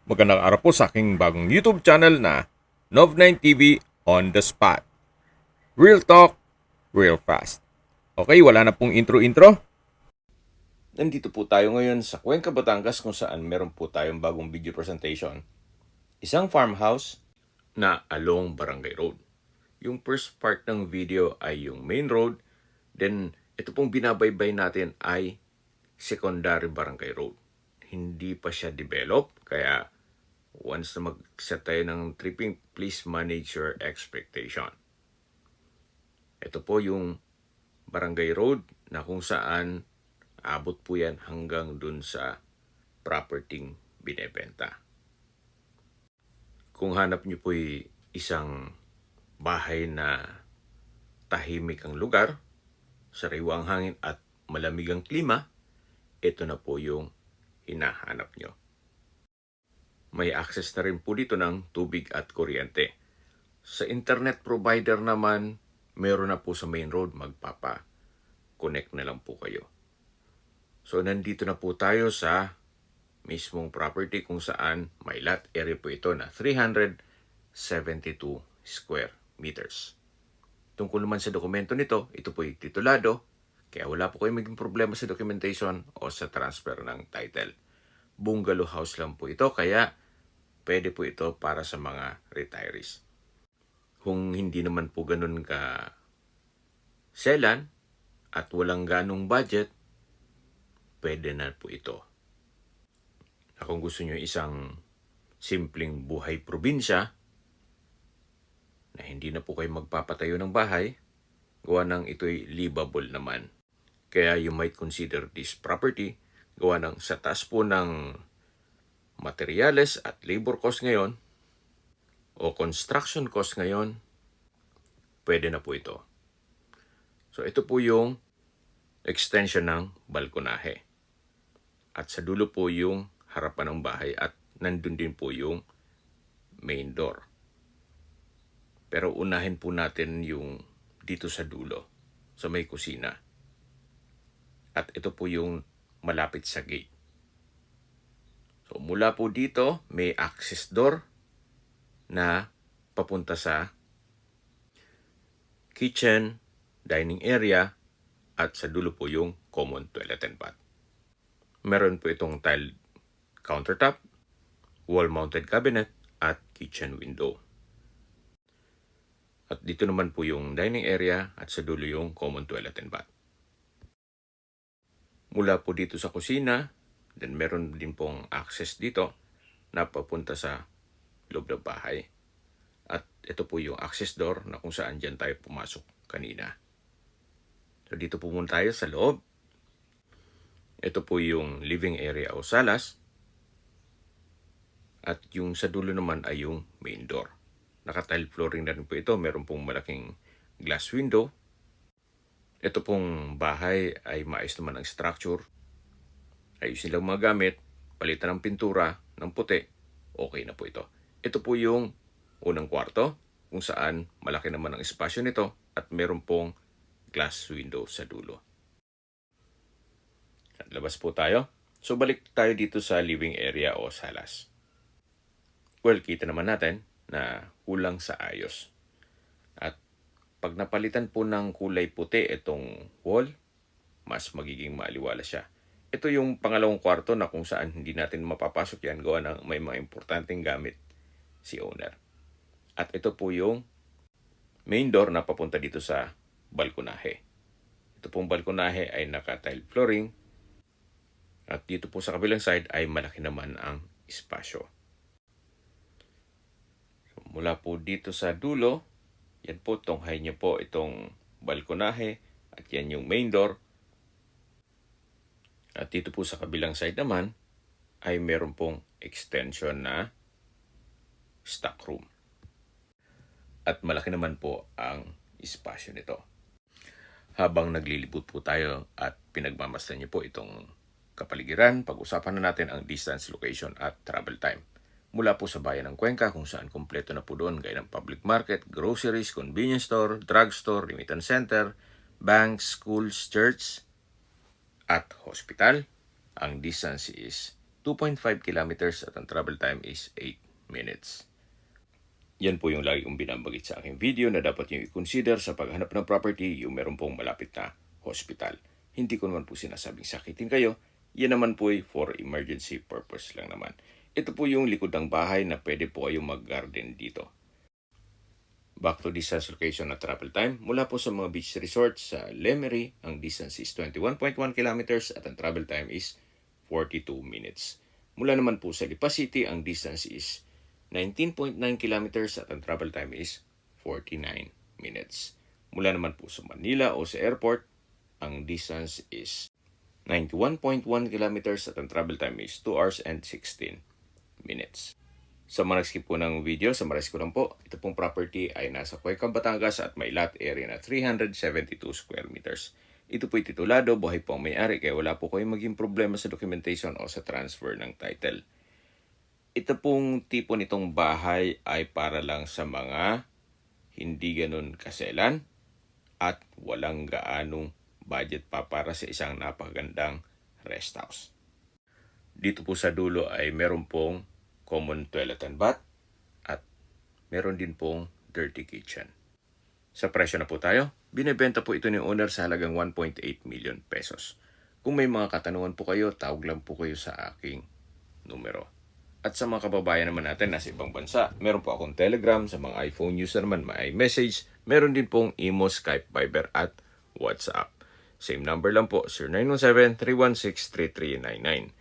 Magandang araw po sa aking bagong YouTube channel na Nov9 TV on the Spot. Real talk, real fast. Okay, wala na pong intro-intro. Nandito po tayo ngayon sa Cuenca, Batangas kung saan meron po tayong bagong video presentation. Isang farmhouse na along Barangay Road. Yung first part ng video ay yung main road. Then, ito pong binabaybay natin ay secondary Barangay Road. Hindi pa siya develop, kaya once na mag-set tayo ng tripping, please manage your expectation. Ito po yung Barangay Road na kung saan abot po yan hanggang dun sa property binebenta. Kung hanap nyo po isang bahay na tahimik ang lugar, sariwang hangin at malamig ang klima, ito na po yung hinahanap nyo. May access na rin po dito ng tubig at kuryente. Sa internet provider naman, meron na po sa main road, magpapa-connect na lang po kayo. So nandito na po tayo sa mismong property kung saan may lot area po ito na 372 square meters. Tungkol naman sa dokumento nito, ito po yung titulado, kaya wala po kayong maging problema sa documentation o sa transfer ng title. Bungalow house lang po ito, kaya pwede po ito para sa mga retirees. Kung hindi naman po ganun ka selan at walang ganong budget, pwede na po ito. Kung gusto nyo isang simpleng buhay probinsya, na hindi na po kayo magpapatayo ng bahay, gawa ng ito'y livable naman. Kaya you might consider this property, gawa ng sa taas po ng materyales at labor cost ngayon, o construction cost ngayon, pwede na po ito. So ito po yung extension ng balkonahe. At sa dulo po yung harapan ng bahay at nandun din po yung main door. Pero unahin po natin yung dito sa dulo, sa may kusina. At ito po yung malapit sa gate. So mula po dito, may access door na papunta sa kitchen, dining area, at sa dulo po yung common toilet and bath. Meron po itong tile countertop, wall-mounted cabinet, at kitchen window. At dito naman po yung dining area at sa dulo yung common toilet and bath. Mula po dito sa kusina, then meron din pong access dito na papunta sa loob ng bahay. At ito po yung access door na kung saan dyan tayo pumasok kanina. So dito po muna tayo sa loob. Ito po yung living area o salas. At yung sa dulo naman ay yung main door. Naka-tile flooring na rin po ito. Meron pong malaking glass window. Ito pong bahay ay maayos naman ang structure. Ayusin lang mga gamit. Palitan ng pintura ng puti. Okay na po ito. Ito po yung unang kwarto kung saan malaki naman ang espasyo nito at meron pong glass window sa dulo. At labas po tayo. So balik tayo dito sa living area o salas. Well, kita naman natin na kulang sa ayos. At pag napalitan po ng kulay puti itong wall, mas magiging maaliwala siya. Ito yung pangalawang kwarto na kung saan hindi natin mapapasok yan gawa ng may mga importanteng gamit si owner. At ito po yung main door na papunta dito sa balkonahe. Ito pong balkonahe ay naka-tile flooring. At dito po sa kabilang side ay malaki naman ang espasyo. Mula po dito sa dulo, yan po, tunghay niyo po itong balkonahe at yan yung main door. At dito po sa kabilang side naman ay meron pong extension na stock room. At malaki naman po ang espasyo nito. Habang naglilibot po tayo at pinagmamasdan niyo po itong kapaligiran, pag-usapan na natin ang distance, location at travel time. Mula po sa bayan ng Cuenca kung saan kompleto na po doon gaya ng public market, groceries, convenience store, drugstore, remittance center, banks, schools, church, at hospital. Ang distance is 2.5 kilometers at ang travel time is 8 minutes. Yan po yung lagi kong binabagit sa aking video na dapat nyo i-consider sa paghanap ng property yung meron pong malapit na hospital. Hindi ko naman po sinasabing sakitin kayo. Yan naman po ay for emergency purpose lang naman. Ito po yung likod ng bahay na pwede po kayong mag-garden dito. Back to distance location at travel time. Mula po sa mga beach resorts sa Lemery, ang distance is 21.1 kilometers at ang travel time is 42 minutes. Mula naman po sa Lipa City, ang distance is 19.9 kilometers at ang travel time is 49 minutes. Mula naman po sa Manila o sa airport, ang distance is 91.1 kilometers at ang travel time is 2 hours and 16 minutes. Sa mga nag-skip po ng video, summarize ko lang po, ito pong property ay nasa Cueca, Batangas at may lot area na 372 square meters. Ito po'y titulado, buhay po ang may-ari kaya wala po kayong maging problema sa documentation o sa transfer ng title. Ito pong tipo nitong bahay ay para lang sa mga hindi ganun kaselan at walang gaanong budget pa para sa isang napakagandang rest house. Dito po sa dulo ay meron pong common toilet and bath at meron din pong dirty kitchen. Sa presyo na po tayo, binebenta po ito ni owner sa halagang 1.8 million pesos. Kung may mga katanungan po kayo, tawag lang po kayo sa aking numero. At sa mga kababayan naman natin nasa ibang bansa, meron po akong Telegram. Sa mga iPhone user naman, may iMessage. Meron din pong Imo, Skype, Viber at WhatsApp. Same number lang po, 0917-316-3399.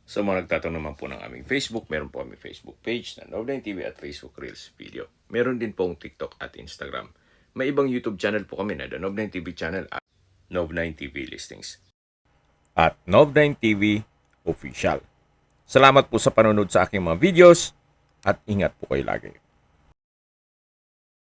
Sa mga nagtatanong naman po ng aming Facebook, meron po aming Facebook page na Nov9 TV at Facebook Reels Video. Meron din pong TikTok at Instagram. May ibang YouTube channel po kami na The Nov9 TV channel at Nov9 TV Listings. At Nov9 TV Official. Salamat po sa panonood sa aking mga videos at ingat po kayo lagi.